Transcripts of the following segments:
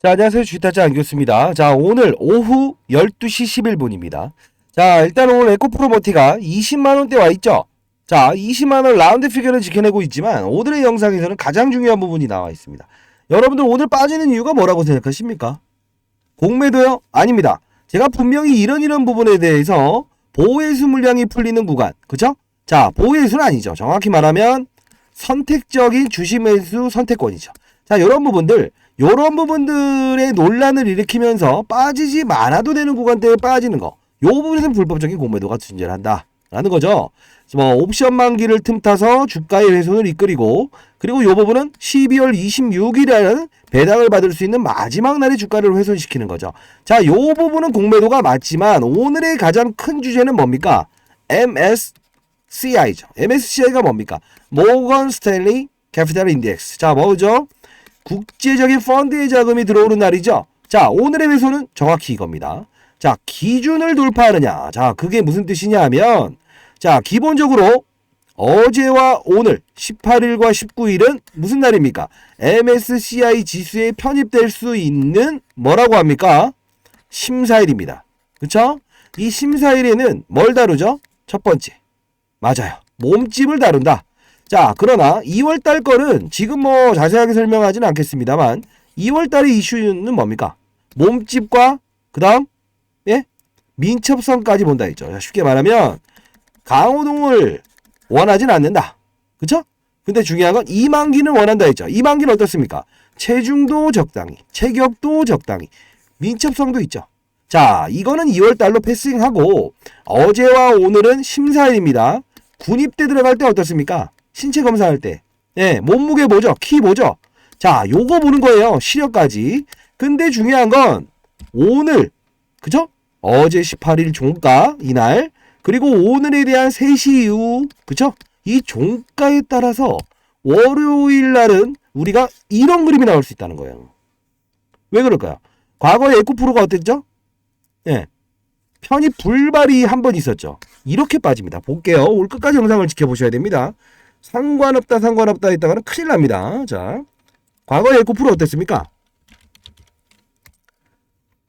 자, 안녕하세요. 주식타짜 안겼습니다. 자, 오늘 오후 12시 11분입니다. 자, 일단 오늘 에코프로머티가 20만원대 와있죠? 자, 20만원 라운드 피겨를 지켜내고 있지만 오늘의 영상에서는 가장 중요한 부분이 나와 있습니다. 여러분들 오늘 빠지는 이유가 뭐라고 생각하십니까? 공매도요? 아닙니다. 제가 분명히 이런 부분에 대해서 보호해수 물량이 풀리는 구간, 그쵸? 자, 보호해수는 아니죠. 정확히 말하면 선택적인 주식 매수 선택권이죠. 자, 이런 부분들의 논란을 일으키면서 빠지지 말아도 되는 구간대에 빠지는 거, 요 부분에서는 불법적인 공매도가 존재한다 라는 거죠. 뭐 옵션 만기를 틈타서 주가의 훼손을 이끌이고, 그리고 요 부분은 12월 26일에는 배당을 받을 수 있는 마지막 날의 주가를 훼손시키는 거죠. 자, 요 부분은 공매도가 맞지만 오늘의 가장 큰 주제는 뭡니까? MSCI죠. MSCI가 뭡니까? 모건 스탠리 캐피탈 인덱스. 자, 뭐죠? 국제적인 펀드의 자금이 들어오는 날이죠. 자, 오늘의 매수는 정확히 이겁니다. 자, 기준을 돌파하느냐. 자, 그게 무슨 뜻이냐 하면, 자, 기본적으로 어제와 오늘 18일과 19일은 무슨 날입니까? MSCI 지수에 편입될 수 있는 뭐라고 합니까? 심사일입니다. 그쵸? 이 심사일에는 뭘 다루죠? 첫 번째, 맞아요, 몸집을 다룬다. 자, 그러나 2월달 거는 지금 뭐 자세하게 설명하지는 않겠습니다만 2월달의 이슈는 뭡니까? 몸집과 그 다음 민첩성까지 본다 했죠. 쉽게 말하면 강호동을 원하진 않는다. 그쵸? 근데 중요한 건 이만기는 원한다 했죠. 이만기는 어떻습니까? 체중도 적당히, 체격도 적당히, 민첩성도 있죠. 자, 이거는 2월달로 패싱하고 어제와 오늘은 심사일입니다. 군입대 들어갈 때 어떻습니까? 신체 검사할 때, 몸무게 보죠, 키 보죠. 자, 요거 보는 거예요, 시력까지. 근데 중요한 건 오늘, 그죠? 어제 18일 종가 이날, 그리고 오늘에 대한 3시 이후, 그죠? 이 종가에 따라서 월요일 날은 우리가 이런 그림이 나올 수 있다는 거예요. 왜 그럴까요? 과거에 에코프로가 어땠죠? 편입 불발이 한 번 있었죠. 이렇게 빠집니다. 볼게요. 올 끝까지 영상을 지켜보셔야 됩니다. 상관없다 했다가는 큰일 납니다. 자, 과거에 에코프로 어땠습니까?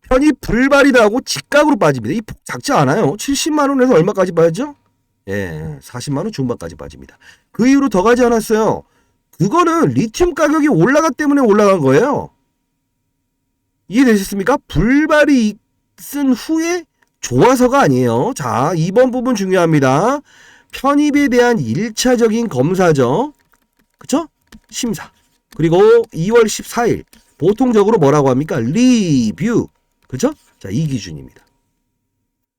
편입 불발이다 하고 직각으로 빠집니다. 이 폭 작지 않아요. 70만원에서 얼마까지 빠졌죠? 40만원 중반까지 빠집니다. 그 이후로 더 가지 않았어요. 그거는 리튬 가격이 올라갔기 때문에 올라간 거예요. 이해되셨습니까? 불발이 있은 후에 좋아서가 아니에요. 자, 이번 부분 중요합니다. 편입에 대한 1차적인 검사죠. 그쵸? 심사. 그리고 2월 14일. 보통적으로 뭐라고 합니까? 리뷰. 그쵸? 자, 이 기준입니다.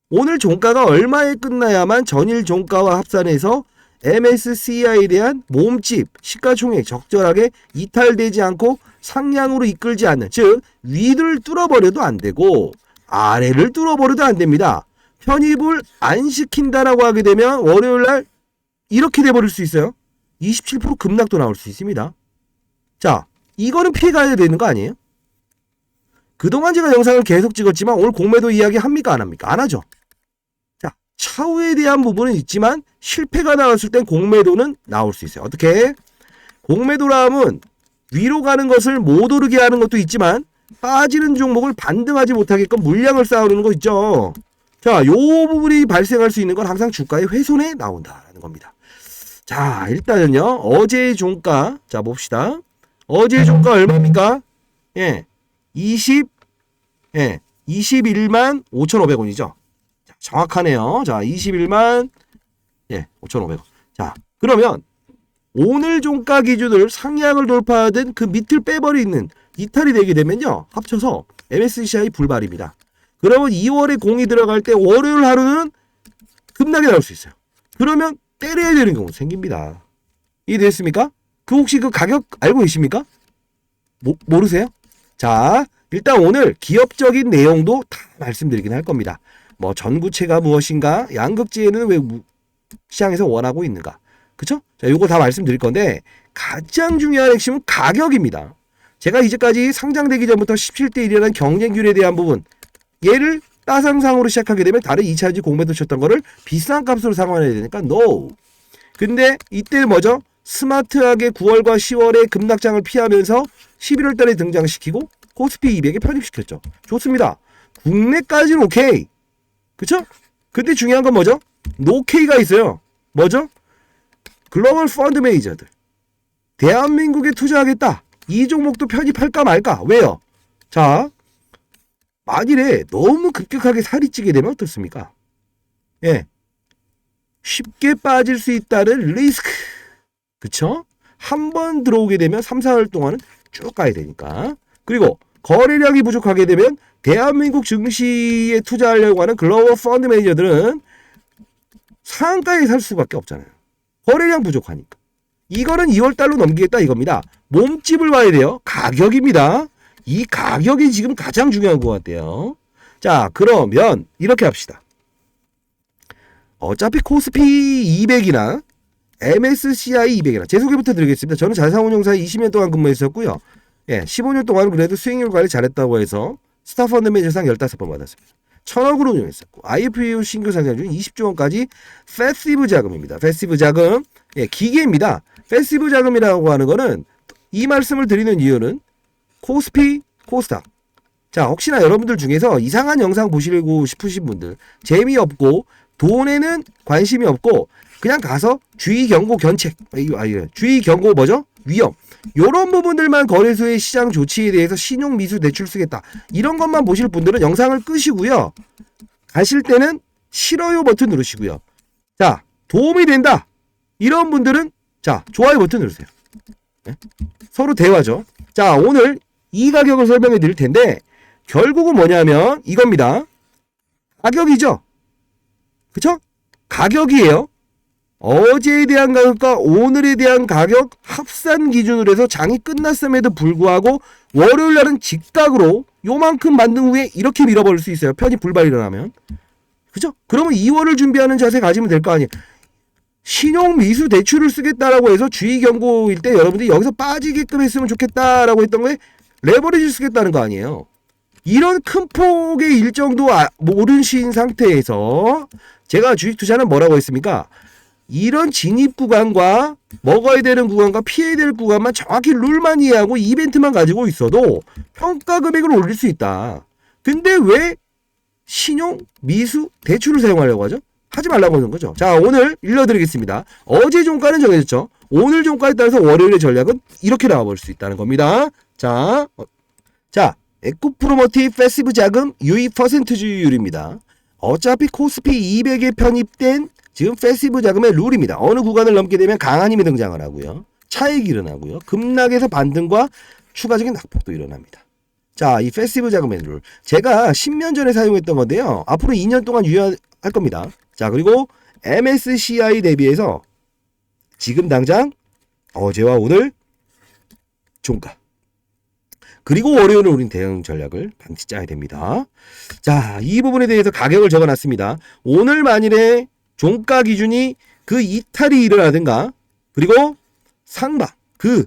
오늘 종가가 얼마에 끝나야만 전일 종가와 합산해서 MSCI에 대한 몸집, 시가총액 적절하게 이탈되지 않고 상향으로 이끌지 않는, 즉 위를 뚫어버려도 안 되고 아래를 뚫어버려도 안 됩니다. 편입을 안 시킨다라고 하게 되면 월요일날 이렇게 돼버릴 수 있어요. 27% 급락도 나올 수 있습니다. 자, 이거는 피해가야 되는 거 아니에요? 그동안 제가 영상을 계속 찍었지만 오늘 공매도 이야기 합니까? 안 합니까? 안 하죠. 자, 차후에 대한 부분은 있지만 실패가 나왔을 땐 공매도는 나올 수 있어요. 어떻게? 공매도라 하면 위로 가는 것을 못 오르게 하는 것도 있지만 빠지는 종목을 반등하지 못하게끔 물량을 쌓아놓는 거 있죠. 자, 요 부분이 발생할 수 있는 건 항상 주가의 훼손에 나온다라는 겁니다. 자, 일단은요, 어제의 종가, 자, 봅시다. 어제의 종가 얼마입니까? 21만 5,500원이죠. 자, 정확하네요. 자, 21만, 5,500원. 자, 그러면 오늘 종가 기준을 상향을 돌파하든 그 밑을 빼버리는 이탈이 되게 되면요, 합쳐서 MSCI 불발입니다. 그러면 2월에 공이 들어갈 때 월요일 하루는 급락이 나올 수 있어요. 그러면 때려야 되는 경우 생깁니다. 이해됐습니까? 그 혹시 그 가격 알고 계십니까? 모르세요? 자, 일단 오늘 기업적인 내용도 다 말씀드리긴 할 겁니다. 뭐 전구체가 무엇인가, 양극재는 왜 시장에서 원하고 있는가, 그쵸? 자, 요거 다 말씀드릴 건데 가장 중요한 핵심은 가격입니다. 제가 이제까지 상장되기 전부터 17대 1이라는 경쟁률에 대한 부분, 얘를 따상상으로 시작하게 되면 다른 2차전지 공매도 쳤던 거를 비싼 값으로 상환해야 되니까 NO. 근데 이때 뭐죠? 스마트하게 9월과 10월에 급락장을 피하면서 11월 달에 등장시키고 코스피 200에 편입시켰죠. 좋습니다. 국내까지는 오케이. 그쵸? 근데 중요한 건 뭐죠? 노케이가 있어요. 뭐죠? 글로벌 펀드 매니저들. 대한민국에 투자하겠다. 이 종목도 편입할까 말까. 왜요? 자, 만일에 너무 급격하게 살이 찌게 되면 어떻습니까? 예. 쉽게 빠질 수 있다는 리스크. 그쵸? 한 번 들어오게 되면 3, 4월 동안은 쭉 가야 되니까. 그리고 거래량이 부족하게 되면 대한민국 증시에 투자하려고 하는 글로벌 펀드 매니저들은 상한가에 살 수밖에 없잖아요. 거래량 부족하니까. 이거는 2월달로 넘기겠다 이겁니다. 몸집을 봐야 돼요. 가격입니다. 이 가격이 지금 가장 중요한 것 같아요. 자, 그러면 이렇게 합시다. 어차피 코스피 200이나 MSCI 200이나 제 소개부터 드리겠습니다. 저는 자산운용사에 20년 동안 근무했었고요. 예, 15년 동안 그래도 수익률 관리 잘했다고 해서 스타펀드 매니저상 15번 받았습니다. 1000억으로 운용했었고 IPO 신규 상장 중 20조 원까지 패시브 자금입니다. 패시브 자금, 예, 기계입니다. 패시브 자금이라고 하는 거는 이 말씀을 드리는 이유는 코스피, 코스닥. 자, 혹시나 여러분들 중에서 이상한 영상 보시고 싶으신 분들, 재미없고 돈에는 관심이 없고 그냥 가서 주의 경고 견책, 주의 경고 뭐죠? 위험. 요런 부분들만 거래소의 시장 조치에 대해서 신용 미수 대출 쓰겠다. 이런 것만 보실 분들은 영상을 끄시고요. 가실 때는 싫어요 버튼 누르시고요. 자, 도움이 된다. 이런 분들은 자, 좋아요 버튼 누르세요. 네? 서로 대화죠. 자, 오늘 이 가격을 설명해 드릴 텐데 결국은 뭐냐면 이겁니다. 가격이죠. 그쵸? 가격이에요. 어제에 대한 가격과 오늘에 대한 가격 합산 기준으로 해서 장이 끝났음에도 불구하고 월요일날은 직각으로 요만큼 만든 후에 이렇게 밀어버릴 수 있어요. 편입 불발 일어나면. 그죠? 그러면 2월을 준비하는 자세 가지면 될 거 아니에요. 신용 미수 대출을 쓰겠다라고 해서 주의 경고일 때 여러분들이 여기서 빠지게끔 했으면 좋겠다라고 했던 거에 레버리지 쓰겠다는 거 아니에요. 이런 큰 폭의 일정도 모르신 상태에서 제가 주식 투자는 뭐라고 했습니까? 이런 진입 구간과 먹어야 되는 구간과 피해야 될 구간만 정확히 룰만 이해하고 이벤트만 가지고 있어도 평가 금액을 올릴 수 있다. 근데 왜 신용 미수 대출을 사용하려고 하죠? 하지 말라고 하는 거죠. 자, 오늘 읽어드리겠습니다. 어제 종가는 정해졌죠. 오늘 종가에 따라서 월요일의 전략은 이렇게 나와볼 수 있다는 겁니다. 자, 에코프로머티 패시브 자금 유입 퍼센트주율입니다. 어차피 코스피 200에 편입된 지금 패시브 자금의 룰입니다. 어느 구간을 넘게 되면 강한 힘이 등장을 하고요. 차익이 일어나고요. 급락에서 반등과 추가적인 낙폭도 일어납니다. 자, 이 패시브 자금의 룰. 제가 10년 전에 사용했던 건데요. 앞으로 2년 동안 유효할 겁니다. 자, 그리고 MSCI 대비해서 지금 당장 어제와 오늘 종가. 그리고 월요일은 우린 대응 전략을 반드시 짜야 됩니다. 자, 이 부분에 대해서 가격을 적어놨습니다. 오늘 만일에 종가 기준이 그 이탈이 일어나든가 그리고 상방 그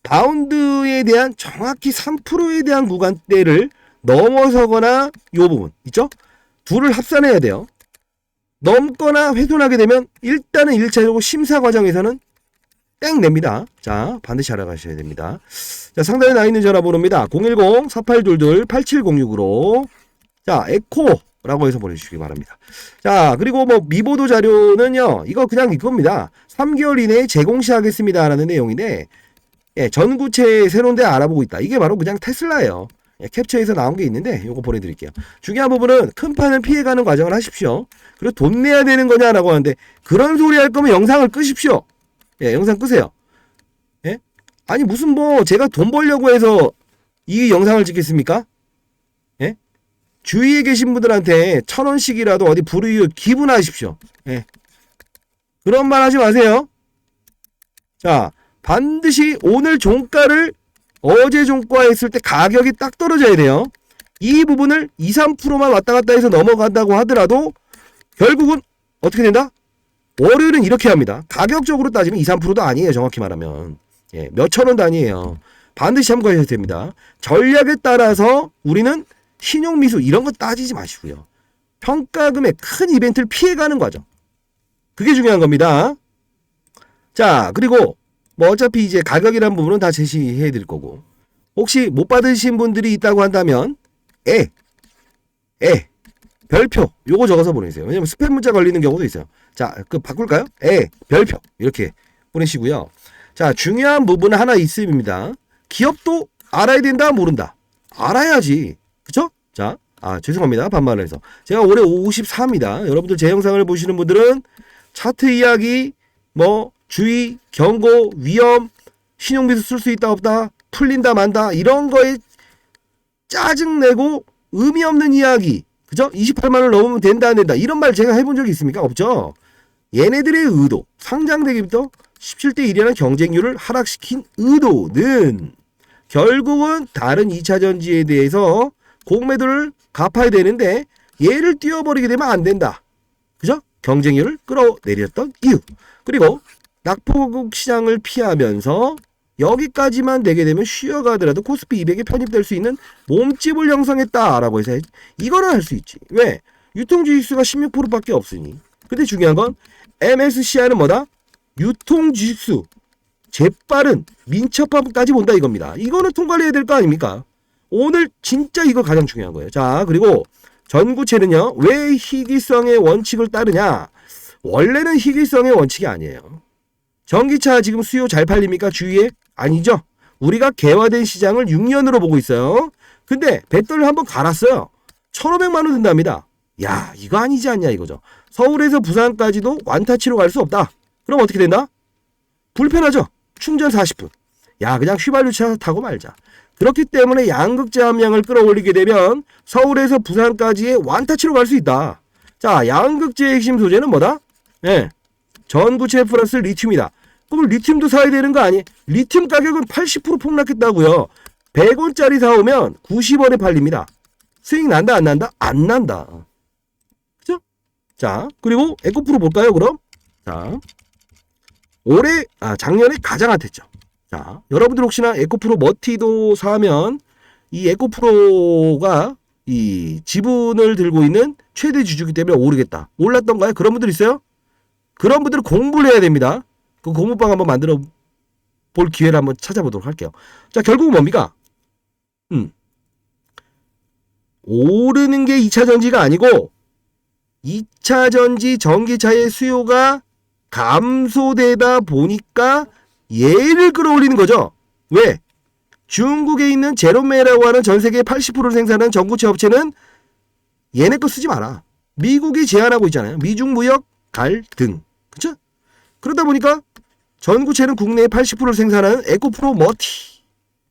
바운드에 대한 정확히 3%에 대한 구간대를 넘어서거나 요 부분 있죠? 둘을 합산해야 돼요. 넘거나 훼손하게 되면 일단은 1차적으로 심사 과정에서는 땡 냅니다. 자, 반드시 알아가셔야 됩니다. 자, 상단에 나와 있는 전화번호입니다. 010-4822-8706으로 자, 에코라고 해서 보내주시기 바랍니다. 자, 그리고 뭐 미보도 자료는요, 이거 그냥 이겁니다. 3개월 이내에 재공시하겠습니다 라는 내용인데, 예, 전구체 새로운 데 알아보고 있다. 이게 바로 그냥 테슬라예요. 예, 캡처해서 나온 게 있는데 요거 보내드릴게요. 중요한 부분은 큰 판을 피해가는 과정을 하십시오. 그리고 돈 내야 되는 거냐라고 하는데 그런 소리 할 거면 영상을 끄십시오. 예, 영상 끄세요. 예? 아니 무슨 뭐 제가 돈 벌려고 해서 이 영상을 찍겠습니까? 예? 주위에 계신 분들한테 1,000원씩이라도 어디 불이익 기부하십시오. 예. 그런 말 하지 마세요. 자, 반드시 오늘 종가를 어제 종가 했을 때 가격이 딱 떨어져야 돼요. 이 부분을 2, 3%만 왔다 갔다 해서 넘어간다고 하더라도 결국은 어떻게 된다? 월요일은 이렇게 합니다. 가격적으로 따지면 2, 3%도 아니에요. 정확히 말하면. 예, 몇천 원 단위예요. 반드시 참고하셔야 됩니다. 전략에 따라서 우리는 신용미수 이런 거 따지지 마시고요. 평가금의 큰 이벤트를 피해가는 과정. 그게 중요한 겁니다. 자, 그리고 뭐 어차피 이제 가격이란 부분은 다 제시해 드릴 거고 혹시 못 받으신 분들이 있다고 한다면 에 별표 요거 적어서 보내세요. 왜냐면 스팸 문자 걸리는 경우도 있어요. 자, 그 바꿀까요? 별표 이렇게 보내시고요. 자, 중요한 부분은 하나 있습니다. 기업도 알아야 된다, 모른다? 알아야지. 그쵸? 자, 죄송합니다. 반말을 해서. 제가 올해 54입니다. 여러분들 제 영상을 보시는 분들은 차트 이야기, 뭐 주의, 경고, 위험, 신용비수 쓸 수 있다 없다, 풀린다 만다 이런 거에 짜증내고 의미 없는 이야기, 그죠? 28만 원 넘으면 된다 안 된다 이런 말 제가 해본 적이 있습니까? 없죠. 얘네들의 의도, 상장되기부터 17대 1이라는 경쟁률을 하락시킨 의도는 결국은 다른 2차전지에 대해서 공매도를 갚아야 되는데 얘를 띄워버리게 되면 안 된다. 그죠? 경쟁률을 끌어내렸던 이유. 그리고 낙폭 시장을 피하면서 여기까지만 되게 되면 쉬어가더라도 코스피 200에 편입될 수 있는 몸집을 형성했다라고 해서 이거는 할 수 있지. 왜? 유통주식수가 16%밖에 없으니. 근데 중요한 건 MSCI는 뭐다? 유통주식수 재빠른 민첩함까지 본다 이겁니다. 이거는 통과를 해야 될 거 아닙니까? 오늘 진짜 이거 가장 중요한 거예요. 자, 그리고 전구체는요. 왜 희귀성의 원칙을 따르냐? 원래는 희귀성의 원칙이 아니에요. 전기차 지금 수요 잘 팔립니까? 주위에? 아니죠. 우리가 개화된 시장을 6년으로 보고 있어요. 근데 배터리를 한번 갈았어요. 1,500만 원 든답니다. 야, 이거 아니지 않냐 이거죠. 서울에서 부산까지도 완타치로 갈 수 없다. 그럼 어떻게 된다? 불편하죠. 충전 40분. 야, 그냥 휘발유차 타고 말자. 그렇기 때문에 양극재 함량을 끌어올리게 되면 서울에서 부산까지의 완타치로 갈 수 있다. 자, 양극재의 핵심 소재는 뭐다? 네. 전구체 플러스 리튬이다. 그럼 리튬도 사야 되는 거 아니에요? 리튬 가격은 80% 폭락했다고요. 100원짜리 사오면 90원에 팔립니다. 수익 난다 안 난다? 안 난다. 그죠? 자, 그리고 에코프로 볼까요 그럼? 자, 작년에 가장 핫했죠. 자, 여러분들 혹시나 에코프로 머티도 사면 이 에코프로가 이 지분을 들고 있는 최대 주주기 때문에 오르겠다. 올랐던가요? 그런 분들 있어요? 그런 분들은 공부를 해야 됩니다. 그 공부방 한번 만들어 볼 기회를 한번 찾아보도록 할게요. 자, 결국은 뭡니까? 오르는 게 2차전지가 아니고 2차전지 전기차의 수요가 감소되다 보니까 얘를 끌어올리는 거죠. 왜? 중국에 있는 제롬메라고 하는 전 세계 80%를 생산하는 전구체 업체는 얘네 거 쓰지 마라. 미국이 제한하고 있잖아요. 미중 무역 갈등. 그쵸? 그러다 보니까 전구체는 국내에 80%를 생산하는 에코프로 머티.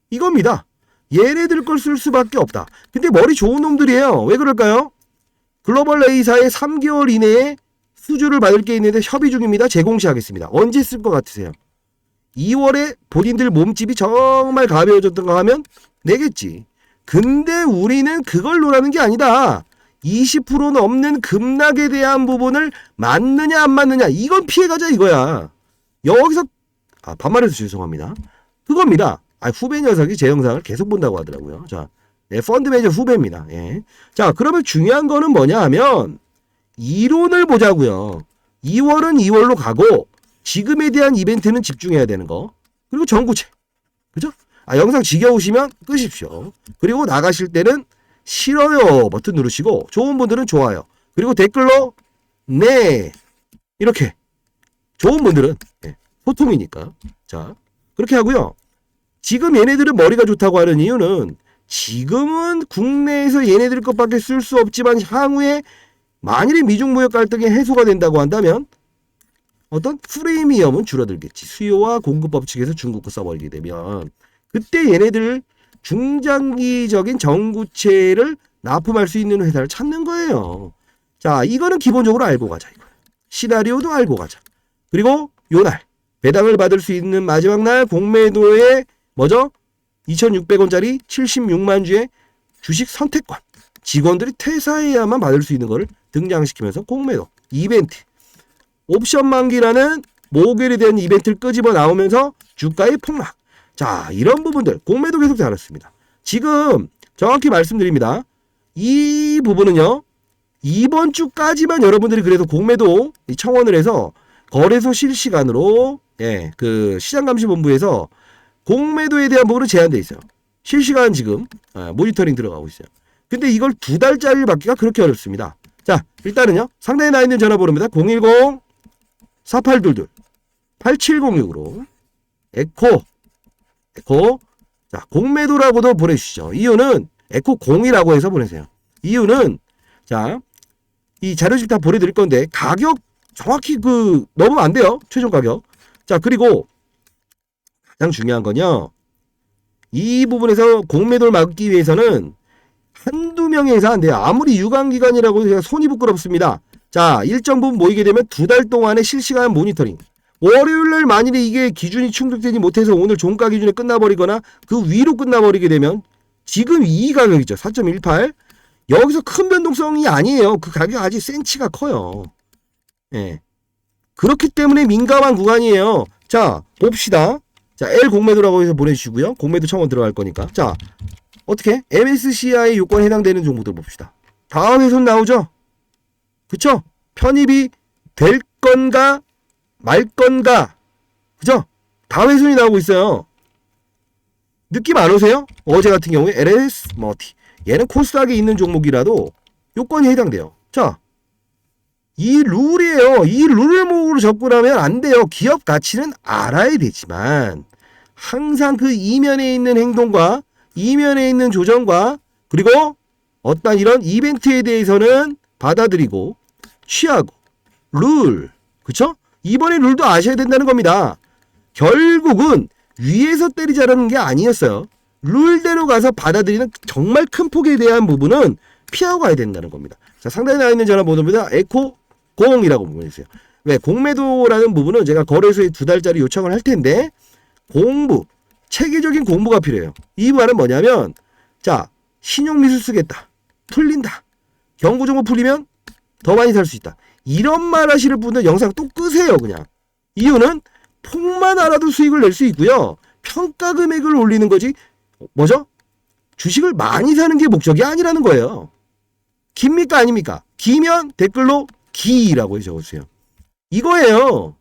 이겁니다. 얘네들 걸 쓸 수밖에 없다. 근데 머리 좋은 놈들이에요. 왜 그럴까요? 글로벌 A사의 3개월 이내에 수주를 받을 게 있는데 협의 중입니다. 재공시하겠습니다. 언제 쓸 것 같으세요? 2월에 본인들 몸집이 정말 가벼워졌던가 하면 내겠지. 근데 우리는 그걸 노라는 게 아니다. 20% 넘는 급락에 대한 부분을 맞느냐 안 맞느냐 이건 피해가자 이거야. 여기서 반말해서 죄송합니다. 그겁니다. 후배 녀석이 제 영상을 계속 본다고 하더라고요. 자, 펀드 매니저 후배입니다. 예. 자, 그러면 중요한 거는 뭐냐 하면 이론을 보자고요. 2월은 2월로 가고 지금에 대한 이벤트는 집중해야 되는 거. 그리고 전구체. 그죠? 영상 지겨우시면 끄십시오. 그리고 나가실 때는 싫어요 버튼 누르시고 좋은 분들은 좋아요. 그리고 댓글로 네 이렇게 좋은 분들은 소통이니까. 자, 그렇게 하고요. 지금 얘네들은 머리가 좋다고 하는 이유는 지금은 국내에서 얘네들 것밖에 쓸 수 없지만 향후에 만일에 미중 무역 갈등이 해소가 된다고 한다면 어떤 프리미엄은 줄어들겠지. 수요와 공급 법칙에서 중국 거 써버리게 되면 그때 얘네들 중장기적인 전구체를 납품할 수 있는 회사를 찾는 거예요. 자, 이거는 기본적으로 알고 가자. 이거. 시나리오도 알고 가자. 그리고 요날 배당을 받을 수 있는 마지막 날 공매도에 뭐죠? 2,600원짜리 76만 주의 주식 선택권. 직원들이 퇴사해야만 받을 수 있는 거를 등장시키면서 공매도 이벤트. 옵션 만기라는 모델에 대한 이벤트를 끄집어 나오면서 주가의 폭락. 자, 이런 부분들 공매도 계속 잘했습니다. 지금 정확히 말씀드립니다. 이 부분은요. 이번 주까지만 여러분들이 그래도 공매도 청원을 해서 거래소 실시간으로 그 시장감시본부에서 공매도에 대한 부분은 제한돼 있어요. 실시간 지금 모니터링 들어가고 있어요. 근데 이걸 2달짜리를 받기가 그렇게 어렵습니다. 자, 일단은요. 상단에 나와 있는 전화번호입니다. 010-4822-8706으로 에코 자, 공매도라고도 보내주시죠. 이유는 에코 0이라고 해서 보내세요. 이유는 자, 이 자료집 다 보내드릴 건데 가격 정확히 넘으면 안 돼요. 최종 가격. 자, 그리고 가장 중요한 건요. 이 부분에서 공매도를 막기 위해서는 한두 명에 해서 안 돼요. 아무리 유관기관이라고 해서 손이 부끄럽습니다. 자, 일정 부분 모이게 되면 2달 동안의 실시간 모니터링. 월요일날 만일에 이게 기준이 충족되지 못해서 오늘 종가 기준에 끝나버리거나 그 위로 끝나버리게 되면 지금 이 가격이죠. 4.18. 여기서 큰 변동성이 아니에요. 그 가격 아직 센치가 커요. 예. 그렇기 때문에 민감한 구간이에요. 자, 봅시다. 자, L 공매도라고 해서 보내주시고요. 공매도 청원 들어갈 거니까. 자, 어떻게? MSCI 요건에 해당되는 종목들 봅시다. 다음 훼손 나오죠? 그쵸? 편입이 될 건가 말 건가? 그죠? 다음 훼손이 나오고 있어요. 느낌 안 오세요? 어제 같은 경우에 LS 머티. 얘는 코스닥에 있는 종목이라도 요건이 해당돼요. 자, 이 룰이에요. 이 룰을 모으로 접근하면 안 돼요. 기업 가치는 알아야 되지만 항상 그 이면에 있는 행동과 이면에 있는 조정과 그리고 어떤 이런 이벤트에 대해서는 받아들이고 취하고 룰, 그쵸? 이번에 룰도 아셔야 된다는 겁니다. 결국은 위에서 때리자라는 게 아니었어요. 룰대로 가서 받아들이는 정말 큰 폭에 대한 부분은 피하고 가야 된다는 겁니다. 자, 상단에 나와 있는 전화번호입니다. 에코 0이라고 보내주세요. 왜? 공매도라는 부분은 제가 거래소에 2달짜리 요청을 할 텐데 공부, 체계적인 공부가 필요해요. 이 말은 뭐냐면 자, 신용미수 쓰겠다. 풀린다. 경고정보 풀리면 더 많이 살 수 있다. 이런 말 하시는 분들 영상 또 끄세요. 그냥. 이유는 폭만 알아도 수익을 낼 수 있고요. 평가 금액을 올리는 거지 뭐죠? 주식을 많이 사는 게 목적이 아니라는 거예요. 깁니까 아닙니까? 기면 댓글로 기라고 적어주세요. 이거예요.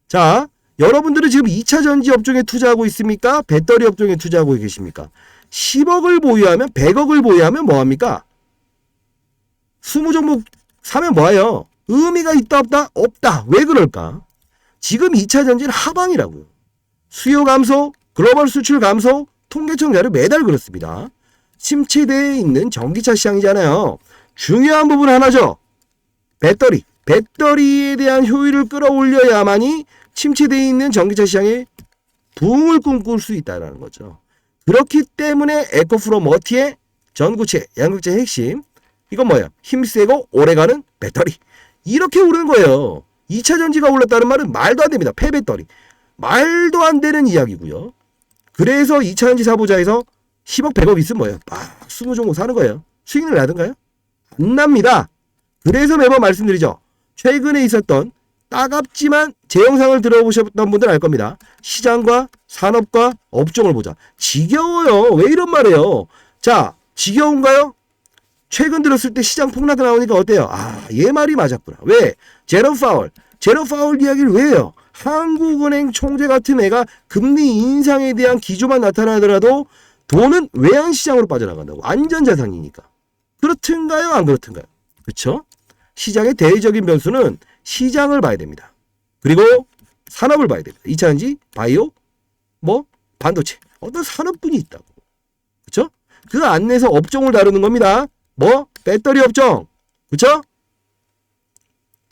자, 여러분들은 지금 2차 전지 업종에 투자하고 있습니까? 배터리 업종에 투자하고 계십니까? 10억을 보유하면 100억을 보유하면 뭐합니까? 20종목 사면 뭐예요? 의미가 있다 없다? 없다. 왜 그럴까? 지금 2차 전지는 하방이라고요. 수요 감소, 글로벌 수출 감소, 통계청 자료 매달 그렇습니다. 침체되어 있는 전기차 시장이잖아요. 중요한 부분 하나죠. 배터리에 대한 효율을 끌어올려야만이 침체되어 있는 전기차 시장에 부흥을 꿈꿀 수 있다는 거죠. 그렇기 때문에 에코프로 머티의 전구체, 양극재 핵심 이건 뭐예요? 힘세고 오래가는 배터리. 이렇게 오르는 거예요. 2차 전지가 올랐다는 말은 말도 안 됩니다. 폐배터리. 말도 안 되는 이야기고요. 그래서 2차 전지 사보자 해서 10억 100억 있으면 뭐예요? 20종목 사는 거예요. 수익을 나든가요? 안 납니다. 그래서 매번 말씀드리죠. 최근에 있었던 따갑지만 제 영상을 들어보셨던 분들 알 겁니다. 시장과 산업과 업종을 보자. 지겨워요. 왜 이런 말이에요? 자, 지겨운가요? 최근 들었을 때 시장 폭락 나오니까 어때요? 얘 말이 맞았구나. 왜? 제로 파월 이야기를 왜 해요? 한국은행 총재 같은 애가 금리 인상에 대한 기조만 나타나더라도 돈은 외환시장으로 빠져나간다고. 안전자산이니까. 그렇든가요? 안 그렇든가요? 그렇죠? 시장의 대외적인 변수는 시장을 봐야 됩니다. 그리고 산업을 봐야 됩니다. 2차전지, 바이오, 반도체. 어떤 산업군이 있다고. 그렇죠? 그 안에서 업종을 다루는 겁니다. 배터리 업종. 그렇죠?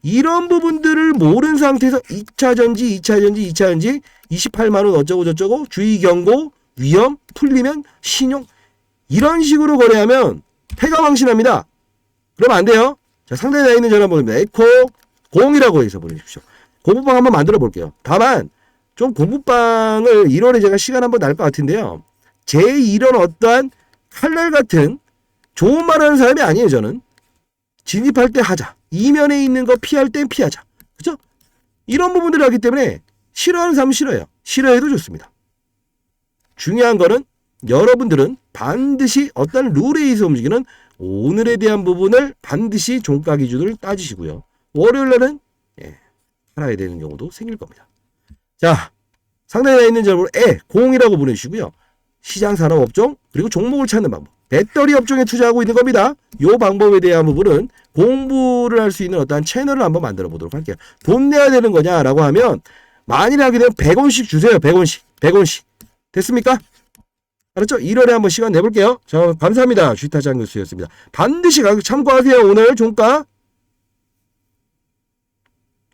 이런 부분들을 모르는 상태에서 2차전지 28만원 어쩌고 저쩌고 주의 경고 위험 풀리면 신용 이런 식으로 거래하면 패가망신합니다. 그러면 안 돼요. 자, 상단에 나와 있는 전화번호입니다. 에코 0이라고 해서 보내주십시오. 공부방 한번 만들어 볼게요. 다만 좀 공부방을 1월에 제가 시간 한번 날 것 같은데요. 제 이런 어떠한 칼날 같은 좋은 말 하는 사람이 아니에요. 저는 진입할 때 하자. 이면에 있는 거 피할 땐 피하자. 그죠? 이런 부분들을 하기 때문에 싫어하는 사람은 싫어요. 싫어해도 좋습니다. 중요한 거는 여러분들은 반드시 어떤 룰에 의해서 움직이는 오늘에 대한 부분을 반드시 종가 기준을 따지시고요. 월요일날은 팔아야 되는 경우도 생길 겁니다. 자, 상단에 있는 전화번호 0이라고 보내주시고요. 시장 산업 업종, 그리고 종목을 찾는 방법. 배터리 업종에 투자하고 있는 겁니다. 이 방법에 대한 부분은 공부를 할 수 있는 어떤 채널을 한번 만들어 보도록 할게요. 돈 내야 되는 거냐라고 하면 만일에 하게 되면 100원씩 주세요. 100원씩. 100원씩. 됐습니까? 알았죠? 1월에 한번 시간 내볼게요. 자, 감사합니다. 주식타장 교수였습니다. 반드시 참고하세요. 오늘 종가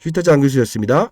주식타장 교수였습니다.